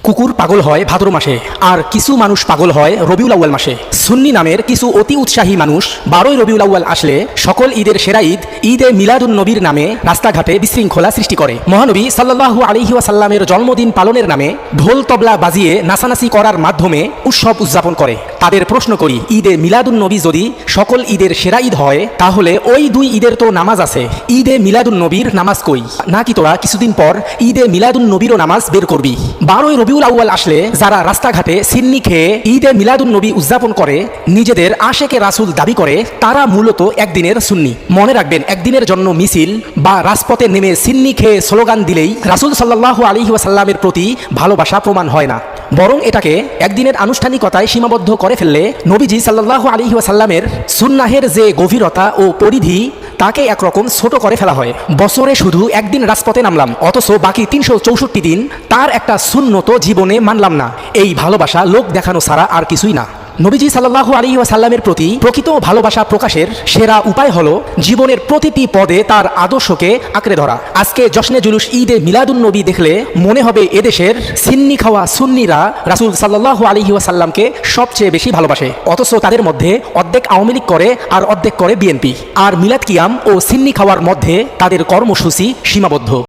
কুকুর পাগল হয় ভাদ্র মাসে, আর কিছু মানুষ পাগল হয় রবিউল আউয়াল মাসে। সুন্নি নামের কিছু অতি উৎসাহী মানুষ 12ই রবিউল আউয়াল আসলে সকল ঈদের সেরা ঈদ ঈদে মিলাদুন নবীর নামে রাস্তাঘাটে বিশৃঙ্খলা সৃষ্টি করে। মহানবী সাল্লাল্লাহু আলাইহি ওয়াসাল্লামের জন্মদিন পালনের নামে ঢোল তবলা বাজিয়ে নাচানাচি করার মাধ্যমে উৎসব উদযাপন করে। তাদের প্রশ্ন করি, ঈদে মিলাদুন নবী যদি সকল ঈদের সেরা ঈদ হয়, তাহলে ওই দুই ঈদের তো নামাজ আছে, ঈদে মিলাদুন নবীর নামাজ কই? নাকি তোরা কিছুদিন পর ঈদে মিলাদুন নবীরও নামাজ বের করবি? 12ই রবিউল আউয়াল আসলে যারা রাস্তাঘাটে সিন্নি খেয়ে ঈদে মিলাদুন নবী উদযাপন করে, নিজেদের আশেকে রাসূল দাবি করে, তারা মূলত একদিনের সুন্নি। মনে রাখবেন, একদিনের জন্য মিছিল বা রাজপথে নেমে সিন্নি খেয়ে স্লোগান দিলেই রাসূল সাল্লাল্লাহু আলাইহি ওয়াসাল্লামের প্রতি ভালোবাসা প্রমাণ হয় না, বরং এটাকে একদিনের আনুষ্ঠানিকতায় সীমাবদ্ধ করে ফেললে নবীজি সাল্লাল্লাহু আলাইহি ওয়াসাল্লামের সুন্নাহের যে গভীরতা ও পরিধি, তাকে একরকম ছোট করে ফেলা হয়। বছরে শুধু একদিন রাজপথে নামলাম, অথচ বাকি 364 দিন তার একটা সুন্নত জীবনে মানলাম না। এই ভালোবাসা লোক দেখানো ছাড়া আর কিছুই না। নবীজি সাল্লাল্লাহু আলাইহি ওয়াসাল্লামের প্রতি প্রকৃত ভালোবাসা প্রকাশের সেরা উপায় হলো জীবনের প্রতিটি পদে তার আদর্শকে আঁকড়ে ধরা। আজকে জশ্নে জুলুস ঈদে মিলাদুন নবী দেখলে মনে হবে এদেশের সিন্নি খাওয়া সুন্নিরা রাসূল সাল্লাল্লাহু আলাইহি ওয়াসাল্লামকে সবচেয়ে বেশি ভালোবাসে, অথচ তাদের মধ্যে অর্ধেক আওয়ামী লীগ করে আর অর্ধেক করে বিএনপি। আর মিলাদ কিয়াম ও সিন্নি খাওয়ার মধ্যে তাদের কর্মসূচি সীমাবদ্ধ।